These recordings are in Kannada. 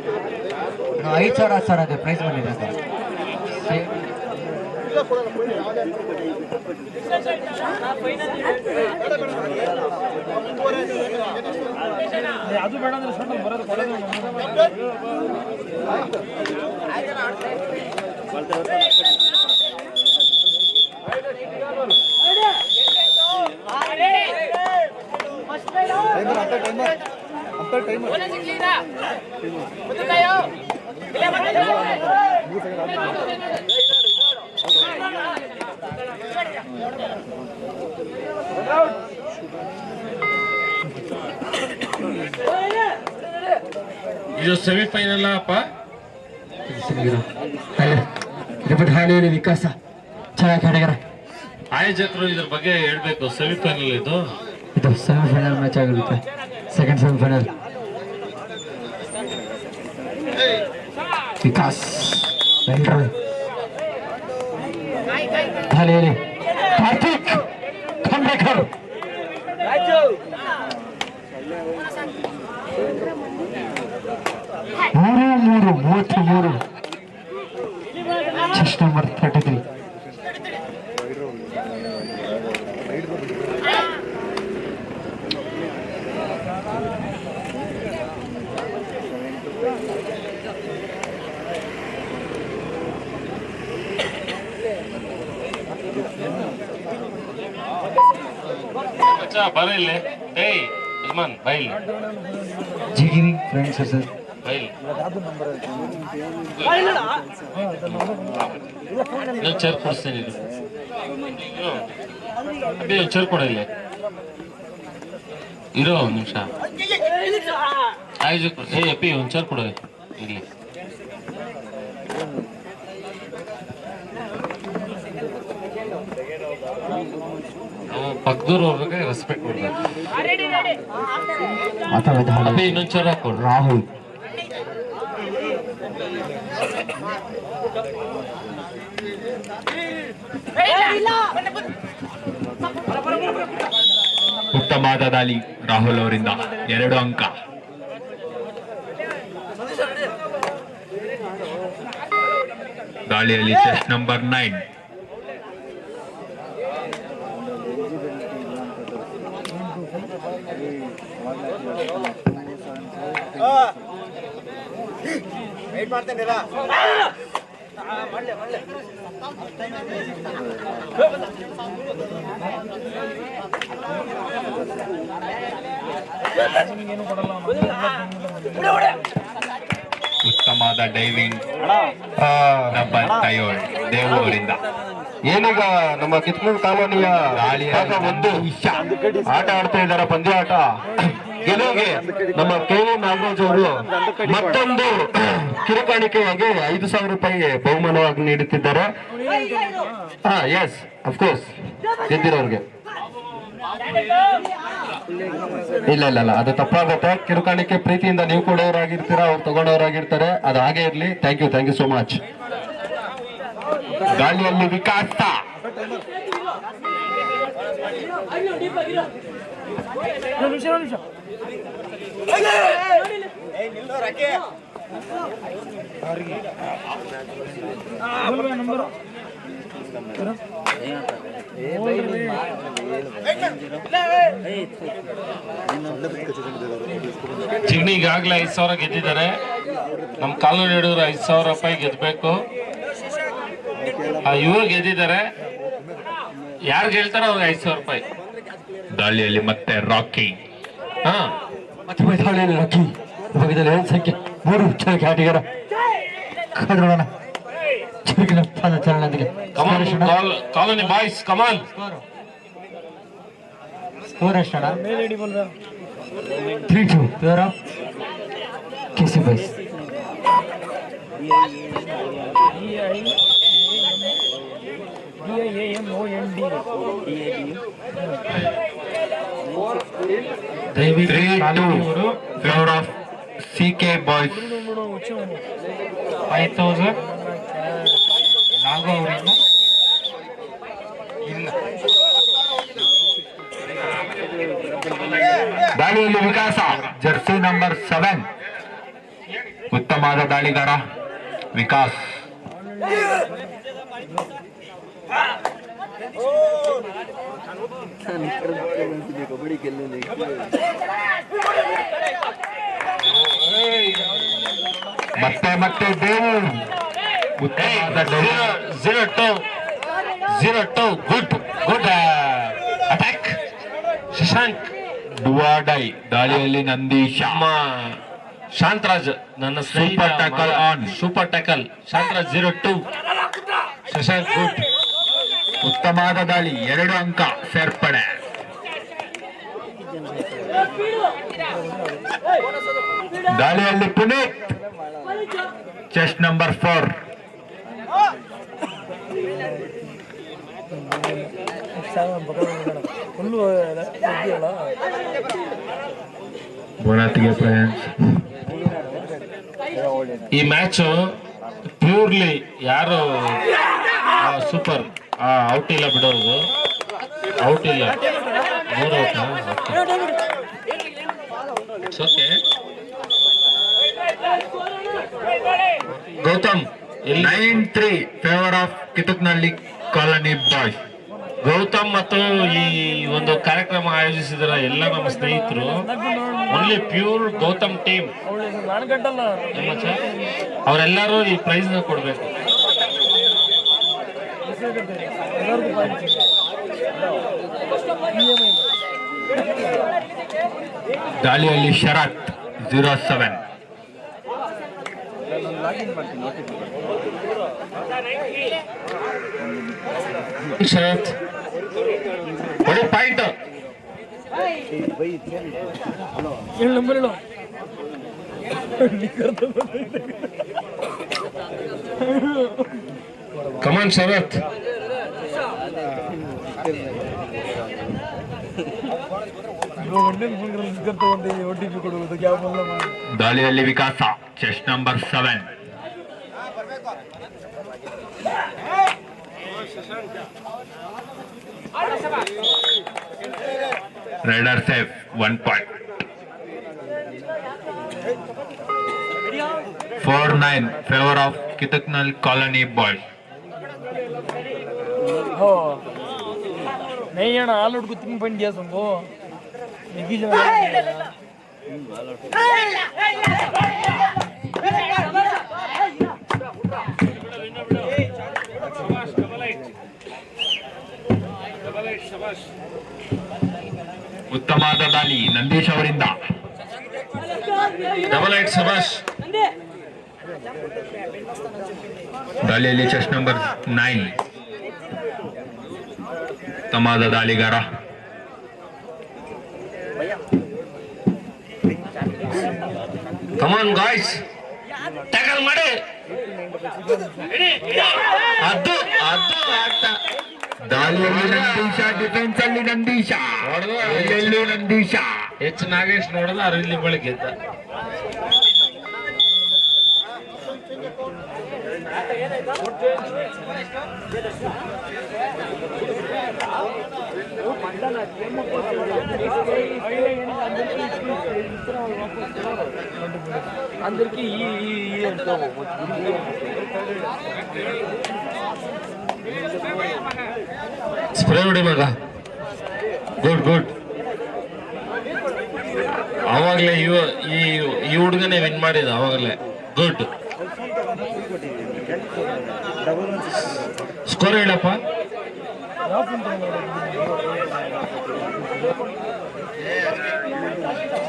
5,000 10,000 ಇದೆ ಪ್ರೈಸ್ ಬಂದಿದೆ ಸರ್. ಅದು ಬೇಡ ಅಂದ್ರೆ ಸ್ವಲ್ಪ ಬರೋದು ಕೊಡೋದು ಇದು ಸೆಮಿಫೈನಲ್ ಅಪ್ಪ. ಹಾಲಿ ವಿಕಾಸ ಚೆನ್ನಾಗಿ ಆಡಿದಾರೆ. ಆಯೋಜಕರು ಇದ್ರ ಬಗ್ಗೆ ಹೇಳ್ಬೇಕು. ಸೆಮಿಫೈನಲ್ ಇದು ಸೆಮಿಫೈನಲ್ ಮ್ಯಾಚ್ ಆಗಿರುತ್ತೆ. ಸೆಕೆಂಡ್ ಸೆಮಿಫೈನಲ್ ವಿಕಾಸ್ ಹಾಲಿ ಕಾರ್ತಿಕ್ ಖಂಡೇಕರ್ ಮೂರು 33 ಚೆಸ್ಟ್ ನಂಬರ್ 33. ಬರ ಇಲ್ಲಿ. ಏಯ್ ಯಜಮಾನ್ ಬೈ ಇಲ್ಲಿ. ಜಿಗಿರಿ ಫ್ರೆಂಡ್ಸ್ ಸರ್ ಬೈ ಇಲ್ಲಿ. ಚೇರ್ ಕೊಡಿಸ್ತೇನೆ. ಅಬ್ಬಿ ಚೇರ್ ಕೊಡ ಇಲ್ಲಿ. ಇರೋ ಒಂದು ನಿಮಿಷ. ಆಯೋಜಕರು ಅಪ್ಪಿ ಒಂದು ಚೇರ್ ಕೊಡ ಇಲ್ಲಿ. ಪಕ್ಕದೂರು ಅವ್ರಿಗೆ ರೆಸ್ಪೆಕ್ಟ್ ಕೊಡ್ಬೇಕು. ಅಪ್ಪಿ ಇನ್ನೊಂದು ಚೇರ್ ಹಾಕೊಡು. ರಾಹುಲ್ ಉತ್ತಮವಾದ ದಾಳಿ ರಾಹುಲ್ ಅವರಿಂದ 2 ಅಂಕ. ದಾಳಿಯಲ್ಲಿ ಚೆಸ್ಟ್ ನಂಬರ್ 9. ಉತ್ತಮವಾದ ಡೈವಿಂಗ್ ನಂಬರ್ 7 ದೇವು ಅವರಿಂದ. ಏನೀಗ ನಮ್ಮ ಕಿತ್ಮೂರು ಕಾಲೋನಿಯ ಒಂದು ಆಟ ಆಡ್ತಾ ಇದ್ದಾರೆ, ಪಂದ್ಯ ಆಟ. ಗೆಲುವಿಗೆ ನಮ್ಮ KV ನಾಗರಾಜ್ ಅವರು ಮತ್ತೊಂದು ಕಿರುಕಾಣಿಕೆಯಾಗಿ 5,000 ರೂಪಾಯಿ ಬಹುಮಾನವಾಗಿ ನೀಡುತ್ತಿದ್ದಾರೆ. ಎಸ್ ಅಫ್ಕೋರ್ಸ್ ಗೆದ್ದಿರೋರ್ಗೆ. ಇಲ್ಲ ಅದು ತಪ್ಪಾಗುತ್ತೆ. ಕಿರುಕಾಣಿಕೆ ಪ್ರೀತಿಯಿಂದ ನೀವು ಕೊಡೋರಾಗಿರ್ತೀರಾ, ಅವ್ರು ತಗೊಂಡವರಾಗಿರ್ತಾರೆ. ಅದು ಹಾಗೆ ಇರ್ಲಿ. Thank you so much. ಗಾಳಿಯಲ್ಲಿ ವಿಕಾಸ ಚಿಗ್ನಿ ಈಗಾಗಲೇ 5,000 ಗೆದ್ದಿದ್ದಾರೆ. ನಮ್ಮ ಕಾಲೋನಿ ಹಿಡಿದ್ರು 5,000 ರೂಪಾಯಿ ಗೆದ್ಬೇಕು. ಇವರು ಗೆದ್ದಿದ್ದಾರೆ. ಯಾರು ಗೆಲ್ತಾರೋ ಅವ್ರಿಗೆ 5,000 ರೂಪಾಯಿ. ದಾಳಿಯಲ್ಲಿ ಮತ್ತೆ ರಾಕಿ. ಮತ್ತೆ ರಾಕಿ ಭಾಗದಲ್ಲಿ ಸಂಖ್ಯೆ 3 ಚೆನ್ನಾಗಿ ಆಟಿಗಾರ ಕದ್ರೋಣ ಚುರುಕಿನ ಪಾದ ಚಾಲನೆಯೊಂದಿಗೆ ಕಾಲೋನಿ ಬಾಯ್ಸ್ ಕಮಾಲ್. ಸ್ಕೋರ್ ಎಷ್ಟಣ್ಣ? 3-2 favour of KC boys. Favour of CK boys. 5,000 ನಾಲ್ಕು ಅವರಿಂದ ಇಲ್ಲ. ದಾಳಿಯಲ್ಲಿ ವಿಕಾಸ ಜರ್ಸಿ ನಂಬರ್ 7 ಉತ್ತಮ ಉತ್ತಮವಾದ ದಾಳಿಗಾರ ವಿಕಾಸ್. ಮತ್ತೆ ಮತ್ತೆ ದೇವು ಉತ್ತಮವಾದ 0-2 ಗುಡ್ ಅಟ್ಯಾಕ್ ಶಶಾಂಕ್. ಡುವಾಡೈ ದಾಳಿಯಲ್ಲಿ ನಂದೀಶ. ಶಾಂತರಾಜ್ ನನ್ನ Super tackle on. Super tackle Shantaraj 0-2 Shashank good. ಉತ್ತಮವಾದ ದಾಳಿ 2 ಅಂಕ ಸೇರ್ಪಡೆ. ದಾಳಿಯಲ್ಲಿ ಪುನೀತ್ ಚೆಸ್ಟ್ ನಂಬರ್ 4. ಫುಲ್ಲು ಇದೆಯಲ್ಲ ಬೋನತ್ಗೆ ಫ್ರೆಂಡ್ಸ್. ಈ ಮ್ಯಾಚ್ ಪ್ಯೂರ್ಲಿ ಯಾರು ಸೂಪರ್ ಔಟ್ ಇಲ್ಲ ಬಿಡೋದು, ಔಟ್ ಇಲ್ಲ 3 out. Okay Gautam 9-3 favour of Kitaknalli colony boys. Gautam ಮತ್ತು ಈ ಒಂದು ಕಾರ್ಯಕ್ರಮ ಆಯೋಜಿಸಿದ ಎಲ್ಲ ನಮ್ಮ ಸ್ನೇಹಿತರು ಓನ್ಲಿ ಪ್ಯೂರ್ ಗೌತಮ್ ಟೀಮ್ ನಾನು ಗಂಟಲ್ಲ ಅವರೆಲ್ಲರೂ ಈ ಪ್ರೈಸ್ ನ ಕೊಡ್ಬೇಕು. ದಾಳಿಯಲ್ಲಿ ಶರತ್ 07. ಶರತ್ ಒಳ್ಳೆ ಪಾಯಿಂಟ್. 7 ನಂಬರ್ ಹೇಳು. ಕಮಾನ್ ಶರತ್. OTP ಕೊಡುವುದು ಕ್ಯಾಬ್ ಎಲ್ಲ ಮಾಡಿ. ದಾಳಿಯಲ್ಲಿ Vikas chest number 7. Raider safe 1 point. 4-9 favour of Kitaknal colony boys. हो नहीं है ना आलू को तीन पॉइंट दिया तुमको देखी जा ಉತ್ತಮವಾದ ದಾಳಿ ನಂದೀಶ್ ಅವರಿಂದ. ಡಬಲ್ 8 ಶಬಾಷ್. ದಾಳಿಯಲ್ಲಿ ಚೆಸ್ಟ್ ನಂಬರ್ 9 ಉತ್ತಮವಾದ ದಾಳಿಗಾರ. ಕಮಾನ್ ಗಾಯ್ಸ್ ಟ್ಯಾಕಲ್ ಮಾಡಿ. ಅದು ಅದು ಆಟ. ದಾಳಿಯಲ್ಲಿ ನಂದೀಶ, ಡಿಫೆನ್ಸ್ ಅಲ್ಲಿ ನಂದೀಶ, ಎಲ್ಲೆಲ್ಲೂ ನಂದೀಶ. ಎಚ್ ನಾಗೇಶ್ ನೋಡಲ್ಲ ಅರವಿಂದ್ ಬಳಿ ಗೆದ್ದ. అందరికి ಸ್ಪ್ರೇ ಹೊಡಿ ಮಗ. Good good. ಅವಾಗಲೇ ಈ ಹುಡುಗನೇ ವಿನ್ ಮಾಡಿದ ಅವಾಗಲೇ. ಗುಡ್. ಸ್ಕೋರ್ ಹೇಳಪ್ಪ.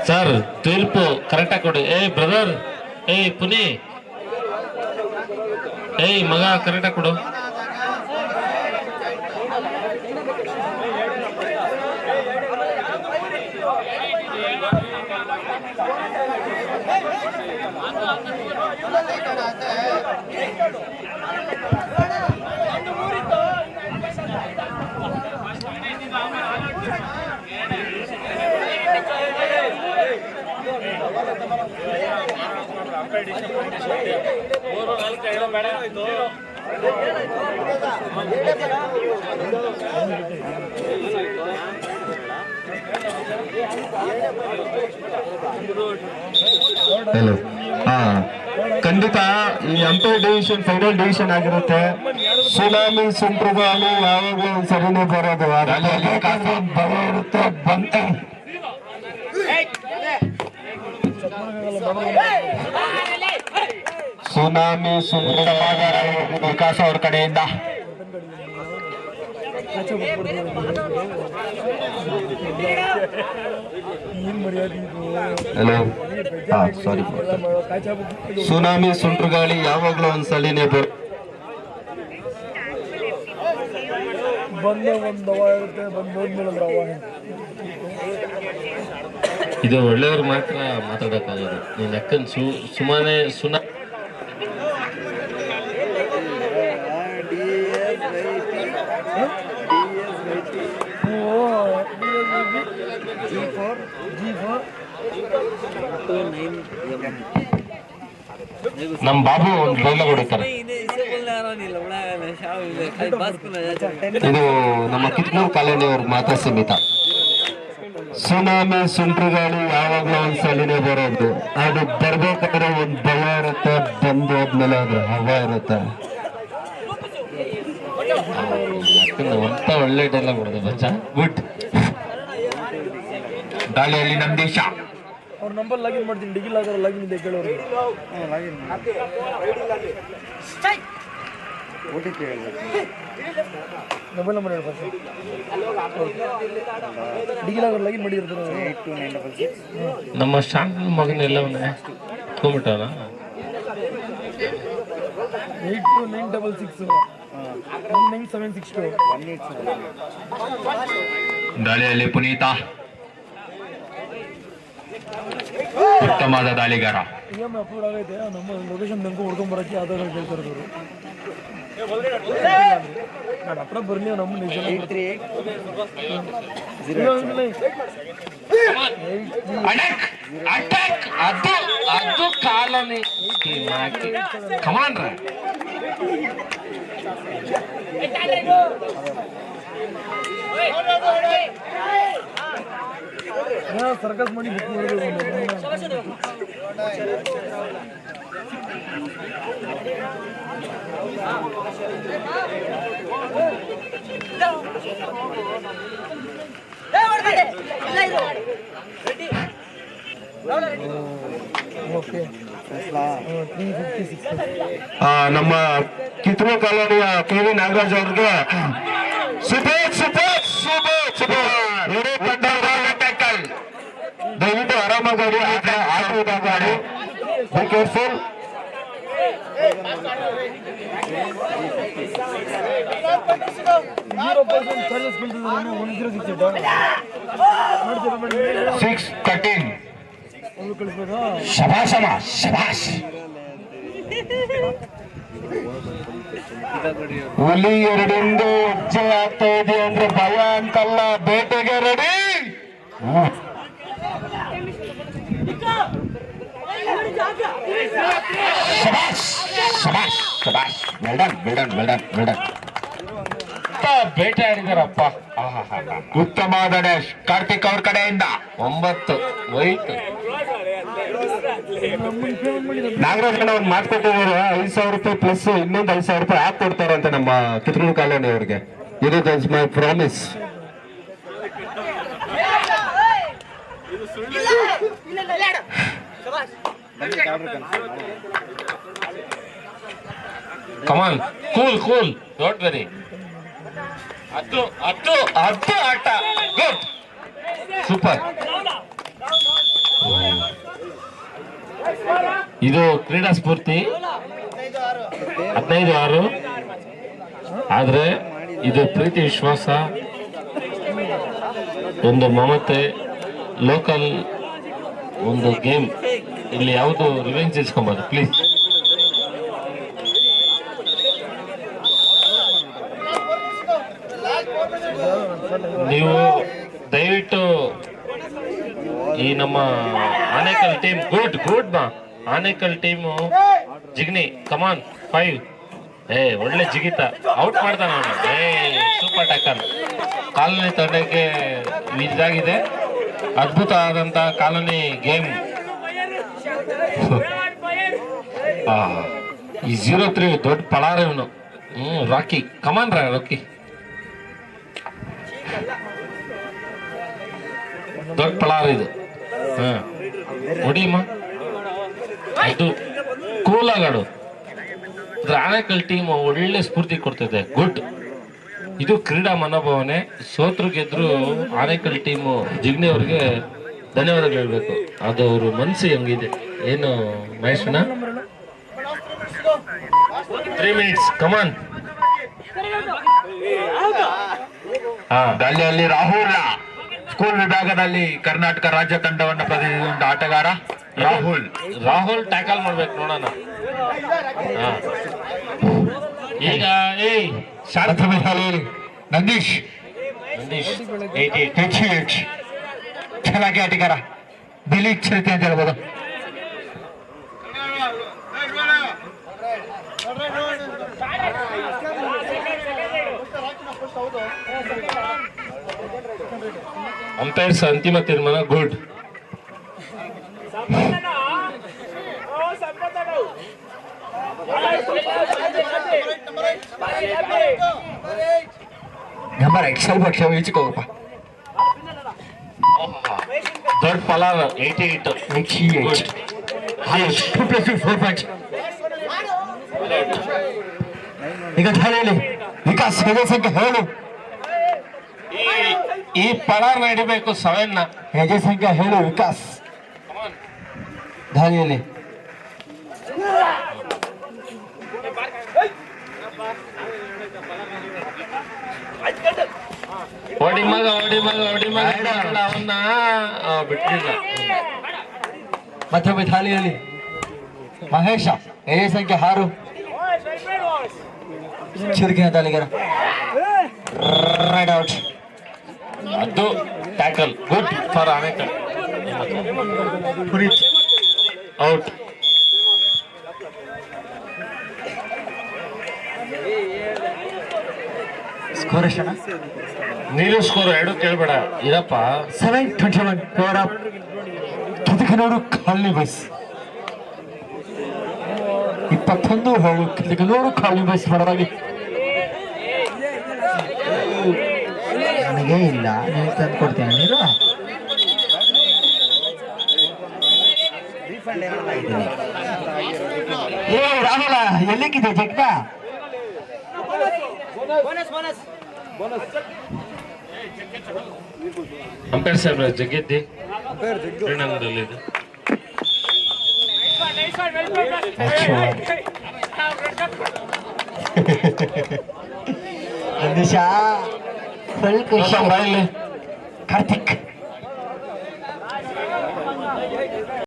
ಸರ್ ತೀರ್ಪು ಕರೆಕ್ಟಾಗಿ ಕೊಡಿ. ಬ್ರದರ್ ಪುನಿ ಮಗ ಕರೆಕ್ಟಾಗಿ ಕೊಡು. ಹಲೋ. ಖಂಡಿತ ಈ ಅಂಪೈರ್ ಡಿವಿಷನ್ ಫೈನಲ್ ಡಿವಿಷನ್ ಆಗಿರುತ್ತೆ. ಸುನಾಮಿ ಸುಂಟ್ರುಗಾಳಿ ಯಾವಾಗಲೂ ಸರಿನೇ ಬರೋದು, ಭಯ ಇರುತ್ತೆ. ಸುನಾಮಿ ವಿಕಾಸ್ ಅವ್ರ ಕಡೆಯಿಂದ ಹಲೋ, ಸಾರಿ. ಸುನಾಮಿ ಸುಂಟ್ರುಗಾಳಿ ಯಾವಾಗ್ಲೂ ಒಂದ್ಸಲಿನೇ ಇದು ಒಳ್ಳೆಯವ್ರು ಮಾತ್ರ ಮಾತಾಡಕ್ಕಾಗೋದು. ನೀನ್ ಅಕ್ಕನ್ ಸುಮ್ಮನೆ ನಮ್ ಬಾಬು ಒಂದು ಡೈಲಾಗ್ ಹೊಡಿತಾರೆ. ಇದು ನಮ್ಮ ಕಿತ್ನೂರ್ ಕಾಲೋನಿಯವ್ರ ಮಾತ್ರ ಸೀಮಿತ. ಸುನಾಮಿ ಸುಂಟ್ರುಗಾಳಿ ಯಾವಾಗ್ಲೂ ಒಂದ್ಸಲಿನೇ ಬರೋದು, ಅದು ಬರ್ಬೇಕಾದ್ರೆ ಒಂದ್ ಭಯ ಇರುತ್ತೆ, ಬಂದು ಹೋದ್ಮೇಲೆ ಅದ್ರ ಹವಾ ಇರುತ್ತೆ. ಅಂತ ಒಳ್ಳೆ ಡೈಲಾಗ್ ಹೊಡೆದ ಬಚ್ಚ. ಗುಡ್. ದಾಳಿಯಲ್ಲಿ ನಂದೀಶ ಅವ್ರ ನಂಬರ್ ಲಾಗಿನ್ ಮಾಡ್ತೀನಿ. ಡಿಗಿಲ್ ಆಗೋ ಲಾಗಿನ್ ಇದೆ ಕೇಳೋರಿಗೆ. ಮೊಬೈಲ್ ನಂಬರ್ ಹೇಳಿ ಬರ್ತೀನಿ. ಡಿಗಿಲ್ ಆಗೋ ಲಾಗಿನ್ ಮಾಡಿರ್ತಾರೆ. ನಮ್ಮ ಶಾಂತ ಮಗನೆಲ್ಲವನ್ನೇ ಹೋಗ್ಬಿಟ್ಟವನ. 8296 19762. ದಾಳಿಯಲ್ಲಿ ಪುನೀತ ಉತ್ತಮವಾದ ದಾಳಿಗಾರ. EMI ಅಪ್ಲೋಡ್ ಆಗೈತೆ. ನಮ್ಮ ಲೊಕೇಶನ್ ಬ್ಯಾಂಕು ಹುಡ್ಕೊಂಬರಕ್ಕೆ ಆಧಾರ್ ಕೇಳ್ತಾರೆ ಅವರು. ನಾನು ಹತ್ರ ಬರ್ಲಿ ನಮ್ಮ ನಿಜ ಅದು ಕಾಲನಿ ಕಮಾಂಡ್ರ ಸರ್ಕಸ್ ಮಾಡಿ ಬುಕ್ ಮಾಡಬೇಕು. ನಮ್ಮ ಕಿತ್ತೂರು ಕಾಲೋನಿಯ KV ನಾಗರಾಜ್ ಅವ್ರಿಗೆ ದಯವಿಟ್ಟು ಆರಾಮಾಗಿ ಆಡಿ. Be careful. ಹುಲಿ ಎರಡಿಂದು ಹೆಜ್ಜೆ ಆಗ್ತಾ ಇದೆ ಅಂದ್ರೆ ಭಯ ಅಂತಲ್ಲ, ಬೇಟೆಗೆ ರೆಡಿ. ಬೇಟೆ ಆಡಿದಾರಪ್ಪ. ಉತ್ತಮವಾದ ಡ್ಯಾಶ್ ಕಾರ್ತಿಕ್ ಅವ್ರ ಕಡೆಯಿಂದ 9 ವೈಟ್. ನಾಗರಾಜ್ ಒಂದು ಮಾತು ಕೊಟ್ಟಿದ್ದಾರೆ, 5,000 ರೂಪಾಯಿ ಪ್ಲಸ್ ಇನ್ನೊಂದು 5,000 ರೂಪಾಯಿ ಹಾಕಿ ಕೊಡ್ತಾರಂತೆ ನಮ್ಮ ಕಿತ್ತೂರು ಕಾಲೋನಿ ಅವ್ರಿಗೆ. ಇದು that's my promise. Come on, cool, don't very. ಅದು ಆಟ. Good, super. ಇದು ಕ್ರೀಡಾ ಸ್ಫೂರ್ತಿ 15-6. ಆದ್ರೆ ಇದು ಪ್ರೀತಿ ವಿಶ್ವಾಸ, ಒಂದು ಮಮತೆ, ಲೋಕಲ್ ಒಂದು ಗೇಮ್. ಇಲ್ಲಿ ಯಾವುದು ರಿವೆಂಜ್ ಇಸ್ಕೊಂಬಾರ್ದು ಪ್ಲೀಸ್. ನೀವು ದಯವಿಟ್ಟು ಈ ನಮ್ಮ ಆನೇಕಲ್ ಟೀಮ್ ಗುಡ್ ಬಾ. ಆನೇಕಲ್ ಟೀಮು ಜಿಗ್ನಿ ಕಮಾನ್ 5. ಒಳ್ಳೆ ಜಿಗಿತ, ಔಟ್ ಮಾಡ್ತಾನ ಅವನು. Super tackle. ಕಾಲೋನಿ ತಂಡಕ್ಕೆ ಇದಾಗಿದೆ. ಅದ್ಭುತ ಆದಂತ ಕಾಲೋನಿ ಗೇಮ್. ಈ 0-3 ದೊಡ್ಡ ಪಳಾರ ಇವನು. ರಾಕಿ ಕಮಾನ್ ರಾಕಿ, ದೊಡ್ಡ ಪಳಾರ ಇದು. ಹೊಡಿಮ್ಮ, ಅದು ಕೂಲ್ ಆಗಾಡು. ಆನೇಕಲ್ ಟೀಮ್ ಒಳ್ಳೆ ಸ್ಫೂರ್ತಿ ಕೊಡ್ತಿದೆ. ಗುಡ್. ಇದು ಕ್ರೀಡಾ ಮನೋಭಾವನೆ. ಸೋತ್ರು ಗೆದ್ರು ಆನೇಕಲ್ ಟೀಮು ಜಿಗ್ನಿ ಅವ್ರಿಗೆ ಧನ್ಯವಾದಗಳು ಹೇಳ್ಬೇಕು. ಅದು ಅವ್ರ ಮನಸ್ಸು ಹೆಂಗಿದೆ ಏನು ಮಹೇಶಣ್ಣ. 3 minutes ಕಮಾನ್. ದಾಳಿಯಲ್ಲಿ ರಾಹುಲ್ ಸ್ಕೂಲ್ ವಿಭಾಗದಲ್ಲಿ ಕರ್ನಾಟಕ ರಾಜ್ಯ ತಂಡವನ್ನು ಪ್ರತಿನಿಧಿಸಿದ ಆಟಗಾರ ರಾಹುಲ್ ಟ್ಯಾಕಲ್ ಮಾಡ್ಬೇಕು ನೋಡೋಣ. ಈಗ ನಂದೀಶ್ ಚೆನ್ನಾಗಿ ಆಟಗಾರ, ದಿಲೀಪ್ ಚಿರತೆ ಅಂತ ಹೇಳ್ಬೋದು. ಅಂಪೈರ್ಸ್ ಅಂತಿಮ ತೀರ್ಮಾನ ಗುಡ್. ನಂಬರ್ ಸ್ವಲ್ಪ ಹೆಚ್ಚಿಕೋಗಪ್ಪ. ದೊಡ್ಡ ಪಲಾವ್ 88. ಈಗ ಧಾರೆಯಲ್ಲಿ ವಿಕಾಸ್ ಹೆಜ್ಜೆ ಸಂಖ್ಯೆ 7. ಈ ಪಲಾರ್ನ ಹಿಡಿಬೇಕು 7ನ. ಹೆಜ್ಜೆ ಸಂಖ್ಯೆ 7 ವಿಕಾಸ್ ಧಾರೆಯಲ್ಲಿ. ಹೊಡಿ ಮಗ ಅವನ್ನ ಬಿಟ್ಟಿಲ್ಲ. ಮತ್ತೊಮ್ಮೆ ಧಾರೆಯಲ್ಲಿ ಮಹೇಶ ಹೆಜ್ಜೆ ಸಂಖ್ಯೆ 6 ಚುರುಕಿನ ತಾಲಿಗರ. Raid out. ಅದು tackle good for Anekal. Puneeth out. Score ಎಷ್ಟಣ್ಣ? ನೀರು ಸ್ಕೋರ್ 2 ಕೇಳ್ಬೇಡ ಇರಪ್ಪ. 7-21 favour of. Kitakanur colony boys 21 Kitakanur colony boys ಪರವಾಗಿ. ನನಗೇ ಇಲ್ಲ, ನೀವು ತಂದು ಕೊಡ್ತೇನೆ. ನೀರು ರಾಹುಲ ಎಲ್ಲಿಕ್ಕಿದೆ ಜಗ್ಗ? ಅಂಪೈರ್ ಸಾಹೇಬ್ರ ಜಗ್ಗಿದ್ದಿ ಕ್ರೀಡಾಂಗಣದಲ್ಲಿದೆ. ನಂದೀಶ ಫುಲ್ ಖುಷಿ. ಕಾರ್ತಿಕ್